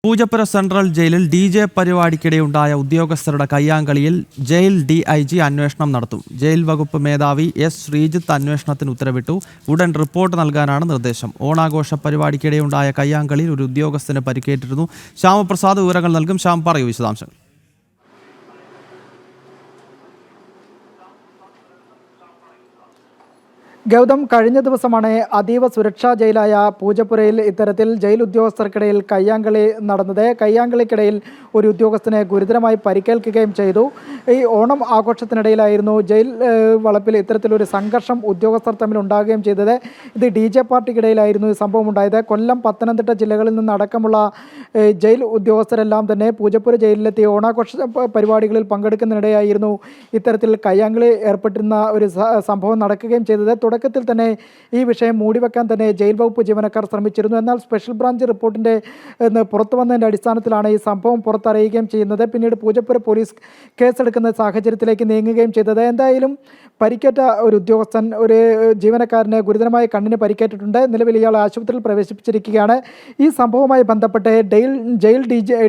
Poojappura central ജയിലിൽ DJ പരിപാടിക്കിടെയുണ്ടായ ഉദ്യോഗസ്ഥരുടെ കയ്യാങ്കളിയിൽ jail DIG അന്വേഷണം നടത്തും. ജയിൽ വകുപ്പ് മേധാവി S. ശ്രീജിത്ത് അന്വേഷണത്തിന് ഉത്തരവിട്ടു. ഉടൻ റിപ്പോർട്ട് നൽകാനാണ് നിർദ്ദേശം. ഓണാഘോഷ പരിപാടിക്കിടെയുണ്ടായ കയ്യാങ്കളിയിൽ ഒരു ഉദ്യോഗസ്ഥന് പരിക്കേറ്റിരുന്നു. ശ്യാമപ്രസാദ് വിവരങ്ങൾ നൽകും. ശ്യാം, പറയൂ വിശദാംശങ്ങൾ. ഗൗതം, കഴിഞ്ഞ ദിവസമാണ് അതീവ സുരക്ഷാ ജയിലായ പൂജപ്പുരയിൽ ഇത്തരത്തിൽ ജയിൽ ഉദ്യോഗസ്ഥർക്കിടയിൽ കയ്യാങ്കളി നടന്നത്. കയ്യാങ്കളിക്കിടയിൽ ഒരു ഉദ്യോഗസ്ഥനെ ഗുരുതരമായി പരിക്കേൽക്കുകയും ചെയ്തു. ഈ ഓണം ആഘോഷത്തിനിടയിലായിരുന്നു ജയിൽ വളപ്പിൽ ഇത്തരത്തിലൊരു സംഘർഷം ഉദ്യോഗസ്ഥർ തമ്മിൽ ഉണ്ടാകുകയും ചെയ്തത്. ഇത് DJ പാർട്ടിക്കിടയിലായിരുന്നു ഈ സംഭവം ഉണ്ടായത്. കൊല്ലം, പത്തനംതിട്ട ജില്ലകളിൽ നിന്നടക്കമുള്ള ജയിൽ ഉദ്യോഗസ്ഥരെല്ലാം തന്നെ പൂജപ്പുര ജയിലിലെത്തി ഓണാഘോഷ പരിപാടികളിൽ പങ്കെടുക്കുന്നതിനിടെയായിരുന്നു ഇത്തരത്തിൽ കയ്യാങ്കളി ഏർപ്പെട്ടിരുന്ന ഒരു സംഭവം നടക്കുകയും ചെയ്തത്. തുടക്കത്തിൽ തന്നെ ഈ വിഷയം മൂടിവെക്കാൻ തന്നെ ജയിൽ വകുപ്പ് ജീവനക്കാർ ശ്രമിച്ചിരുന്നു. എന്നാൽ സ്പെഷ്യൽ ബ്രാഞ്ച് റിപ്പോർട്ടിൻ്റെ പുറത്തു വന്നതിൻ്റെ അടിസ്ഥാനത്തിലാണ് ഈ സംഭവം പുറത്തറിയുകയും ചെയ്യുന്നത്. പിന്നീട് പൂജപ്പുര പോലീസ് കേസെടുക്കുന്ന സാഹചര്യത്തിലേക്ക് നീങ്ങുകയും ചെയ്തത്. എന്തായാലും പരിക്കേറ്റ ഒരു ഉദ്യോഗസ്ഥൻ, ഒരു ജീവനക്കാരന് ഗുരുതരമായ കണ്ണിന് പരിക്കേറ്റിട്ടുണ്ട്. നിലവിൽ ഇയാൾ ആശുപത്രിയിൽ പ്രവേശിപ്പിച്ചിരിക്കുകയാണ്. ഈ സംഭവവുമായി ബന്ധപ്പെട്ട് ജയിൽ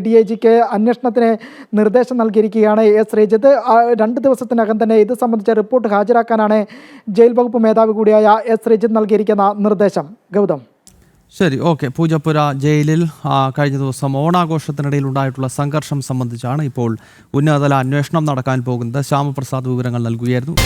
DIGക്ക് അന്വേഷണത്തിന് നിർദ്ദേശം നൽകിയിരിക്കുകയാണ് S. ശ്രീജിത്ത്. 2 ദിവസത്തിനകം തന്നെ ഇത് സംബന്ധിച്ച റിപ്പോർട്ട് ഹാജരാക്കാനാണ് ജയിൽ വകുപ്പ് മേധാവി കൂടിയായ S. ശ്രീജിത്ത് നൽകിയിരിക്കുന്ന നിർദ്ദേശം. ഗൗതം, ശരി, ഓക്കെ. പൂജപ്പുര ജയിലിൽ കഴിഞ്ഞ ദിവസം ഓണാഘോഷത്തിനിടയിൽ ഉണ്ടായിട്ടുള്ള സംഘർഷം സംബന്ധിച്ചാണ് ഇപ്പോൾ ഉന്നതതല അന്വേഷണം നടക്കാൻ പോകുന്നത്. ശ്യാമപ്രസാദ് വിവരങ്ങൾ നൽകുകയായിരുന്നു.